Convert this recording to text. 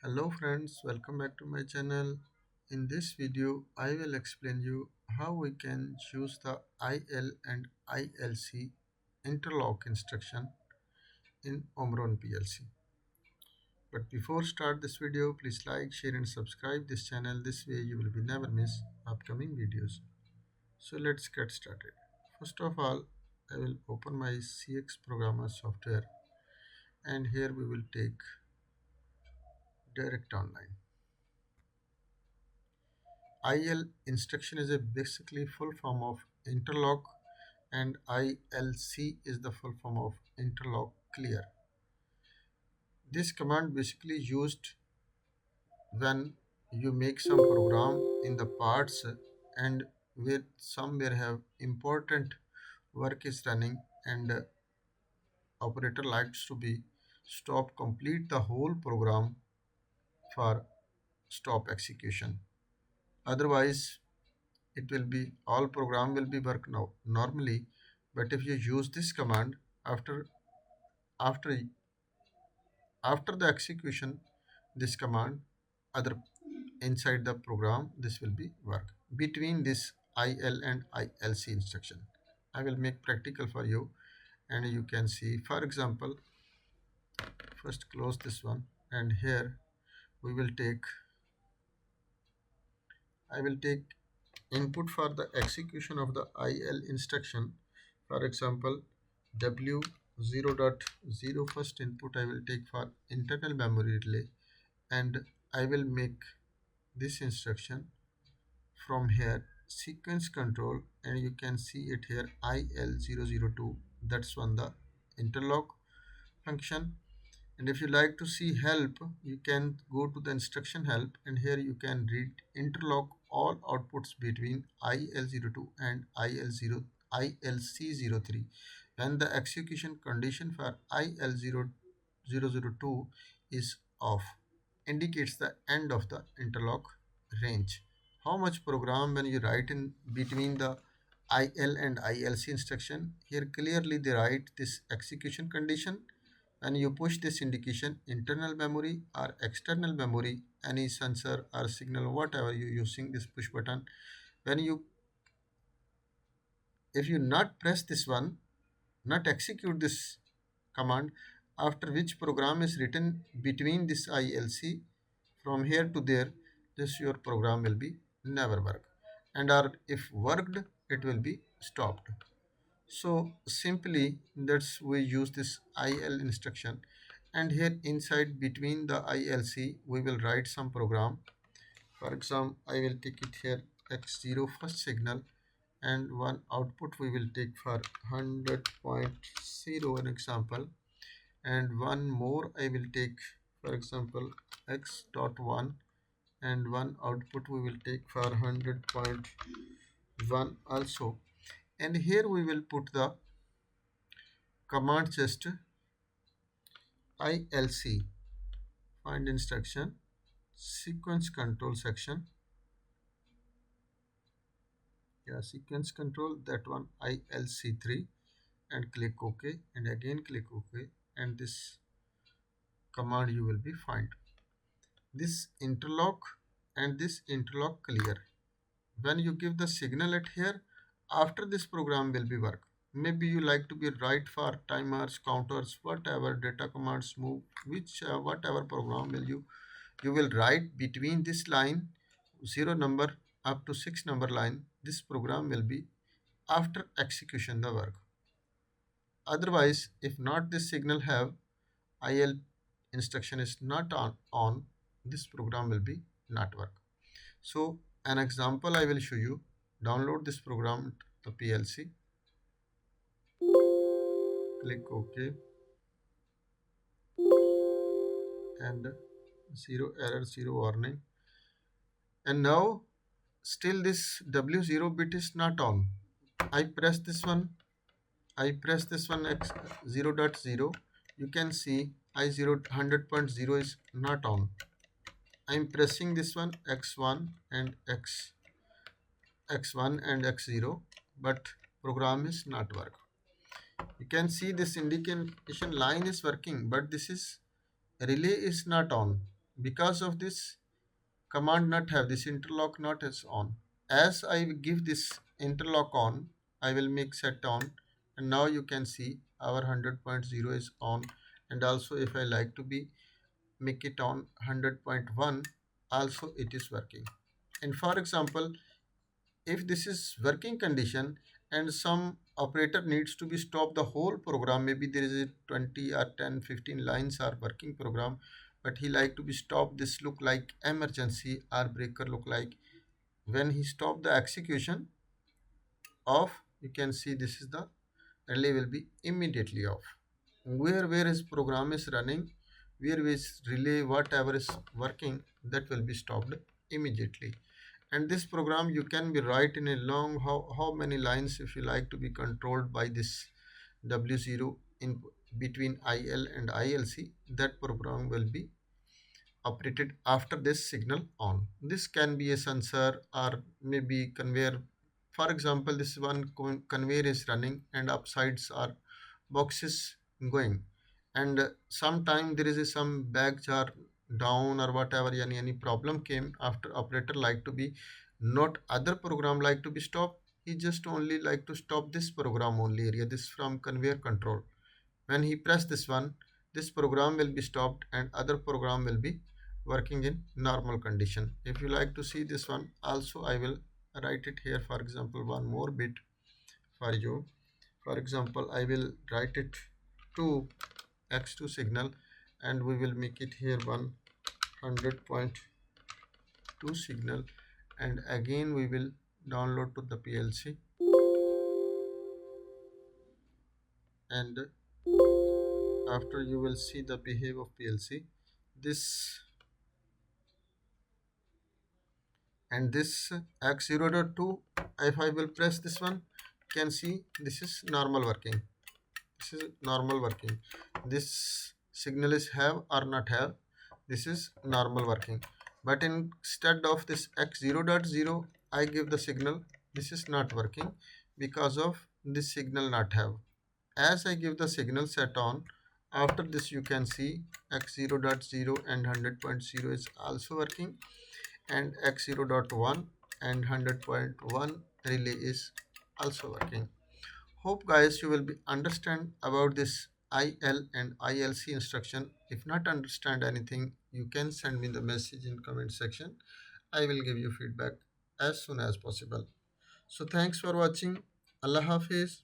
Hello friends, welcome back to my channel. In this video, I will explain you how we can choose the IL and ILC interlock instruction in Omron PLC. But before start this video, please like, share and subscribe this channel. This way you will be never miss upcoming videos. So let's get started. First of all, I will open my CX Programmer software and here we will take direct online. IL instruction is a basically full form of interlock and ILC is the full form of interlock clear. This command basically used when you make some program in the parts and with somewhere have important work is running and operator likes to be stop complete the whole program for stop execution. Otherwise it will be all program will be work now normally, but if you use this command after after after the execution this command other inside the program this will be work between this IL and ILC instruction. I will make practical for you and you can see. For example, first close this one and here we will take I will take input for the execution of the IL instruction. For example, W0.0 first input I will take for internal memory relay and I will make this instruction from here sequence control and you can see it here IL002. That's one the interlock function. And if you like to see help, you can go to the instruction help and here you can read interlock all outputs between IL02 and ILC03 when the execution condition for IL002 is off, indicates the end of the interlock range. How much program when you write in between the IL and ILC instruction? Here clearly they write this execution condition. When you push this indication internal memory or external memory, any sensor or signal whatever you using this push button, when you if you not press this one, not execute this command, after which program is written between this ILC from here to there, this your program will be never work, and or if worked it will be stopped. So simply that's we use this IL instruction and here inside between the ILC we will write some program. For example, I will take it here X0 first signal and one output we will take for 100.0 an example and one more I will take for example X.1 and one output we will take for 100.1 also, and here we will put the command just ILC find instruction sequence control section, sequence control, that one ILC3 and click OK and again click OK and this command you will be find this interlock and this interlock clear. When you give the signal at here, after this program will be work. Maybe you like to be write for timers, counters, whatever data commands move, which whatever program will you will write between this line 0 number up to 6 number line. This program will be after execution the work. Otherwise, if not this signal have IL instruction is not on, this program will be not work. So an example I will show you. Download this program to the PLC. Click OK and zero error, zero warning. And now still this W0 bit is not on. I press this one. I press this one X 0.0. You can see I0 100.0 is not on. I am pressing this one X1 and X1 and X0, but program is not work. You can see this indication line is working, but this is relay is not on. Because of this, command not have this interlock not is on. As I give this interlock on, I will make set on, and now you can see our 100.0 is on. And also if I like to be make it on 100.1, also it is working. And for example, if this is working condition and some operator needs to be stop the whole program, maybe there is a 20 or 10 15 lines are working program, but he like to be stop, this look like emergency or breaker look like, when he stop the execution off, you can see this is the relay will be immediately off. Where his program is running, where his relay whatever is working, that will be stopped immediately. And this program you can be write in a long, how many lines if you like to be controlled by this W0 in between IL and ILC, that program will be operated after this signal on. This can be a sensor or maybe conveyor. For example, this one conveyor is running and upsides are boxes going, and sometime there is some bags are down or whatever, any problem came after operator like to be not other program like to be stopped. He just only like to stop this program only area, this from conveyor control. When he press this one, this program will be stopped and other program will be working in normal condition. If you like to see this one also, I will write it here. For example, one more bit for you. For example, I will write it to x2 signal, and we will make it here 100.2 signal, and again we will download to the PLC, and after you will see the behave of PLC. This and this x0.2, if I will press this one, can see this is normal working. This is normal working. This signal is have or not have. This is normal working. But instead of this x0.0, I give the signal. This is not working because of this signal not have. As I give the signal set on, after this you can see x0.0 and 100.0 is also working, and x0.1 and 100.1 relay is also working. Hope guys you will be understand about this IL and ILC instruction. If not understand anything, you can send me the message in comment section. I will give you feedback as soon as possible. So thanks for watching. Allah Hafiz.